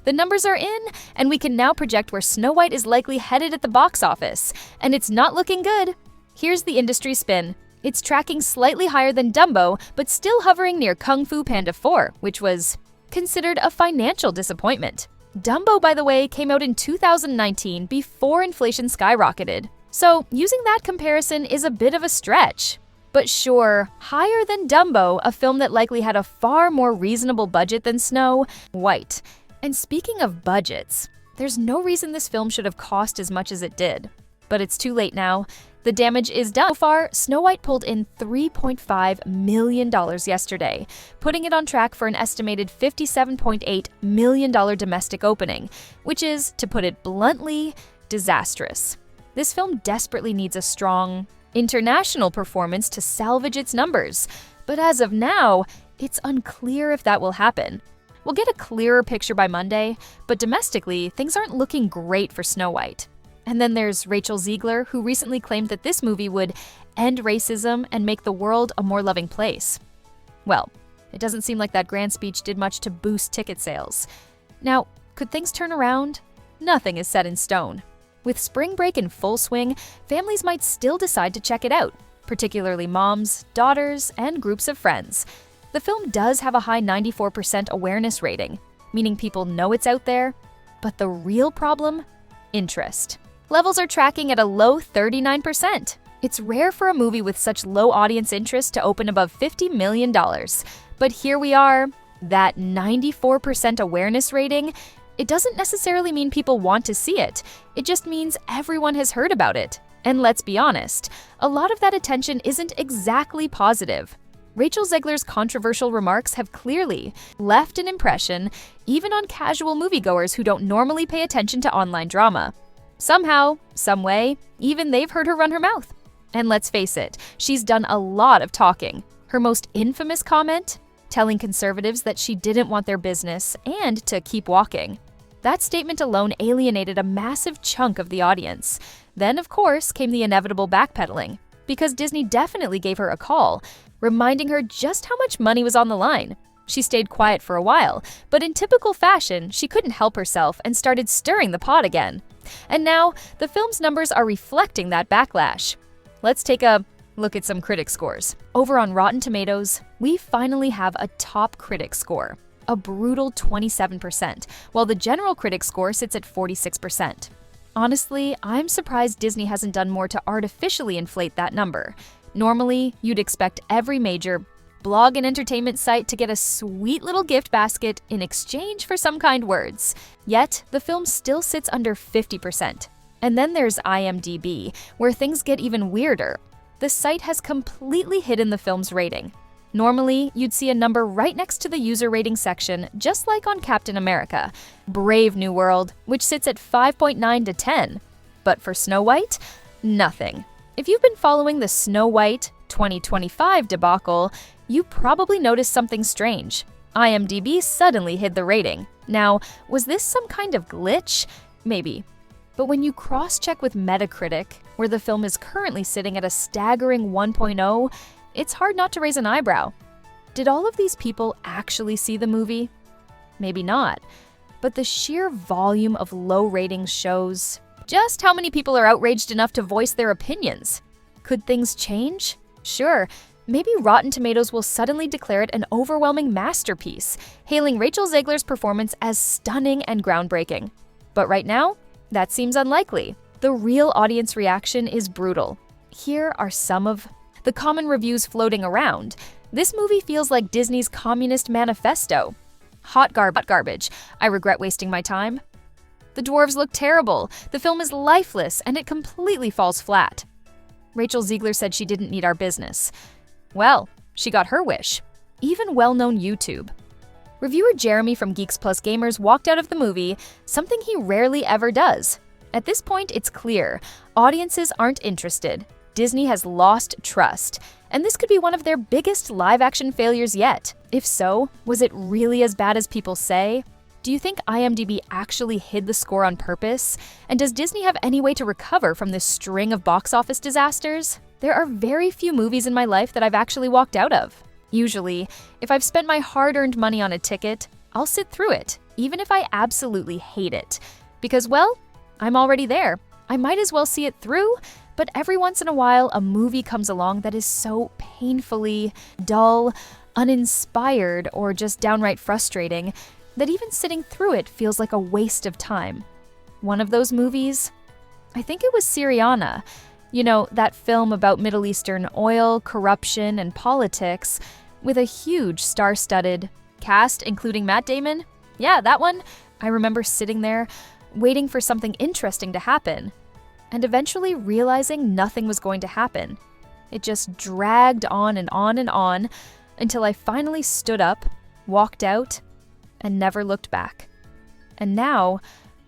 The numbers are in, and we can now project where Snow White is likely headed at the box office, and it's not looking good. Here's the industry spin. It's tracking slightly higher than Dumbo, but still hovering near Kung Fu Panda 4, which was considered a financial disappointment. Dumbo, by the way, came out in 2019 before inflation skyrocketed, so using that comparison is a bit of a stretch. But sure, higher than Dumbo, a film that likely had a far more reasonable budget than Snow White. And speaking of budgets, there's no reason this film should have cost as much as it did. But it's too late now. The damage is done. So far, Snow White pulled in $3.5 million yesterday, putting it on track for an estimated $57.8 million domestic opening, which is, to put it bluntly, disastrous. This film desperately needs a strong international performance to salvage its numbers, but as of now, it's unclear if that will happen. We'll get a clearer picture by Monday, but domestically, things aren't looking great for Snow White. And then there's Rachel Zegler, who recently claimed that this movie would end racism and make the world a more loving place. Well, it doesn't seem like that grand speech did much to boost ticket sales. Now, could things turn around? Nothing is set in stone. With spring break in full swing, families might still decide to check it out, particularly moms, daughters, and groups of friends. The film does have a high 94% awareness rating, meaning people know it's out there. But the real problem? Interest. Levels are tracking at a low 39%. It's rare for a movie with such low audience interest to open above $50 million. But here we are, that 94% awareness rating. It doesn't necessarily mean people want to see it. It just means everyone has heard about it. And let's be honest, a lot of that attention isn't exactly positive. Rachel Zegler's controversial remarks have clearly left an impression, even on casual moviegoers who don't normally pay attention to online drama. Somehow, someway, even they've heard her run her mouth. And let's face it, she's done a lot of talking. Her most infamous comment? Telling conservatives that she didn't want their business and to keep walking. That statement alone alienated a massive chunk of the audience. Then, of course, came the inevitable backpedaling, because Disney definitely gave her a call, reminding her just how much money was on the line. She stayed quiet for a while, but in typical fashion, she couldn't help herself and started stirring the pot again. And now, the film's numbers are reflecting that backlash. Let's take a look at some critic scores. Over on Rotten Tomatoes, we finally have a top critic score, a brutal 27%, while the general critic score sits at 46%. Honestly, I'm surprised Disney hasn't done more to artificially inflate that number. Normally, you'd expect every major blog and entertainment site to get a sweet little gift basket in exchange for some kind words. Yet, the film still sits under 50%. And then there's IMDb, where things get even weirder. The site has completely hidden the film's rating. Normally, you'd see a number right next to the user rating section, just like on Captain America, Brave New World, which sits at 5.9 to 10. But for Snow White, nothing. If you've been following the Snow White 2025 debacle, you probably noticed something strange. IMDb suddenly hid the rating. Now, was this some kind of glitch? Maybe. But when you cross-check with Metacritic, where the film is currently sitting at a staggering 1.0, it's hard not to raise an eyebrow. Did all of these people actually see the movie? Maybe not. But the sheer volume of low ratings shows just how many people are outraged enough to voice their opinions. Could things change? Sure. Maybe Rotten Tomatoes will suddenly declare it an overwhelming masterpiece, hailing Rachel Zegler's performance as stunning and groundbreaking. But right now, that seems unlikely. The real audience reaction is brutal. Here are some of the common reviews floating around. This movie feels like Disney's Communist Manifesto. Hot garbage. I regret wasting my time. The dwarves look terrible. The film is lifeless, and it completely falls flat. Rachel Zegler said she didn't need our business. Well, she got her wish. Even well-known YouTube. Reviewer Jeremy from Geeks Plus Gamers walked out of the movie, something he rarely ever does. At this point, it's clear. Audiences aren't interested. Disney has lost trust. And this could be one of their biggest live-action failures yet. If so, was it really as bad as people say? Do you think IMDb actually hid the score on purpose? And does Disney have any way to recover from this string of box office disasters? There are very few movies in my life that I've actually walked out of. Usually, if I've spent my hard-earned money on a ticket, I'll sit through it, even if I absolutely hate it. Because, well, I'm already there. I might as well see it through, but every once in a while, a movie comes along that is so painfully dull, uninspired, or just downright frustrating that even sitting through it feels like a waste of time. One of those movies? I think it was Syriana. You know, that film about Middle Eastern oil, corruption, and politics, with a huge star-studded cast, including Matt Damon. Yeah, that one. I remember sitting there, waiting for something interesting to happen, and eventually realizing nothing was going to happen. It just dragged on and on and on until I finally stood up, walked out, and never looked back. And now,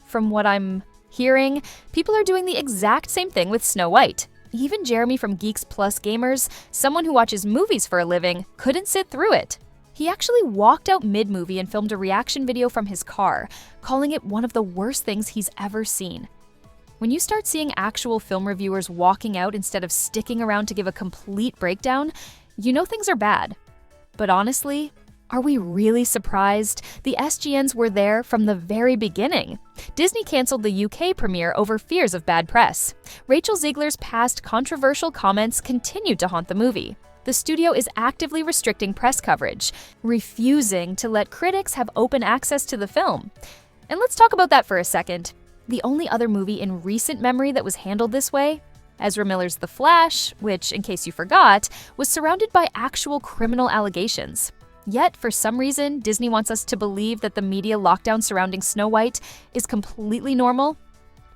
from what I'm hearing, people are doing the exact same thing with Snow White. Even Jeremy from Geeks Plus Gamers, someone who watches movies for a living, couldn't sit through it. He actually walked out mid-movie and filmed a reaction video from his car, calling it one of the worst things he's ever seen. When you start seeing actual film reviewers walking out instead of sticking around to give a complete breakdown, you know things are bad. But honestly, are we really surprised? The SGNs were there from the very beginning. Disney canceled the UK premiere over fears of bad press. Rachel Zegler's past controversial comments continued to haunt the movie. The studio is actively restricting press coverage, refusing to let critics have open access to the film. And let's talk about that for a second. The only other movie in recent memory that was handled this way? Ezra Miller's The Flash, which, in case you forgot, was surrounded by actual criminal allegations. Yet, for some reason, Disney wants us to believe that the media lockdown surrounding Snow White is completely normal.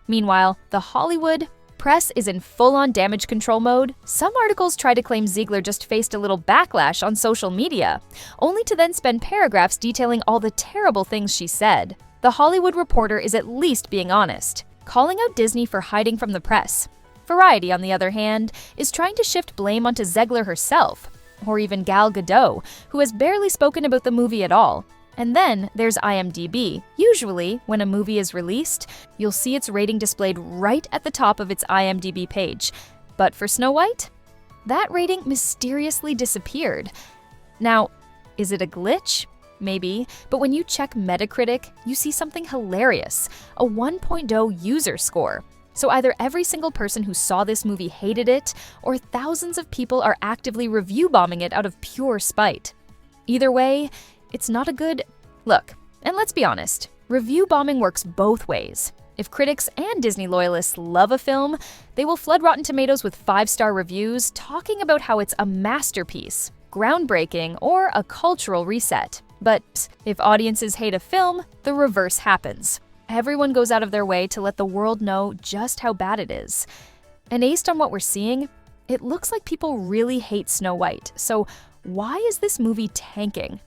Meanwhile, the Hollywood press is in full-on damage control mode. Some articles try to claim Zegler just faced a little backlash on social media, only to then spend paragraphs detailing all the terrible things she said. The Hollywood Reporter is at least being honest, calling out Disney for hiding from the press. Variety, on the other hand, is trying to shift blame onto Zegler herself, or even Gal Gadot, who has barely spoken about the movie at all. And then there's IMDb. Usually, when a movie is released, you'll see its rating displayed right at the top of its IMDb page. But for Snow White, that rating mysteriously disappeared. Now, is it a glitch? Maybe, but when you check Metacritic, you see something hilarious, a 1.0 user score. So either every single person who saw this movie hated it, or thousands of people are actively review bombing it out of pure spite. Either way, it's not a good look. And let's be honest, review bombing works both ways. If critics and Disney loyalists love a film, they will flood Rotten Tomatoes with 5-star reviews talking about how it's a masterpiece, groundbreaking, or a cultural reset. But if audiences hate a film, the reverse happens. Everyone goes out of their way to let the world know just how bad it is. And based on what we're seeing, it looks like people really hate Snow White. So why is this movie tanking?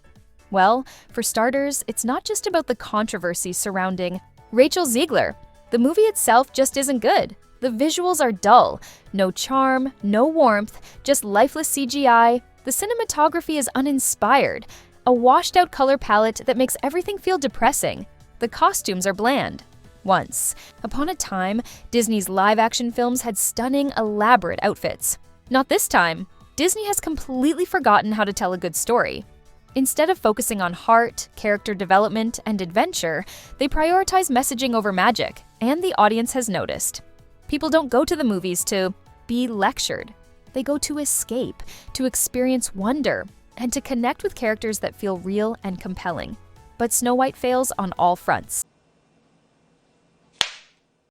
Well, for starters, it's not just about the controversy surrounding Rachel Zegler. The movie itself just isn't good. The visuals are dull. No charm, no warmth, just lifeless CGI. The cinematography is uninspired. A washed-out color palette that makes everything feel depressing. The costumes are bland. Once upon a time, Disney's live-action films had stunning, elaborate outfits. Not this time. Disney has completely forgotten how to tell a good story. Instead of focusing on heart, character development, and adventure, they prioritize messaging over magic, and the audience has noticed. People don't go to the movies to be lectured. They go to escape, to experience wonder, and to connect with characters that feel real and compelling. But Snow White fails on all fronts.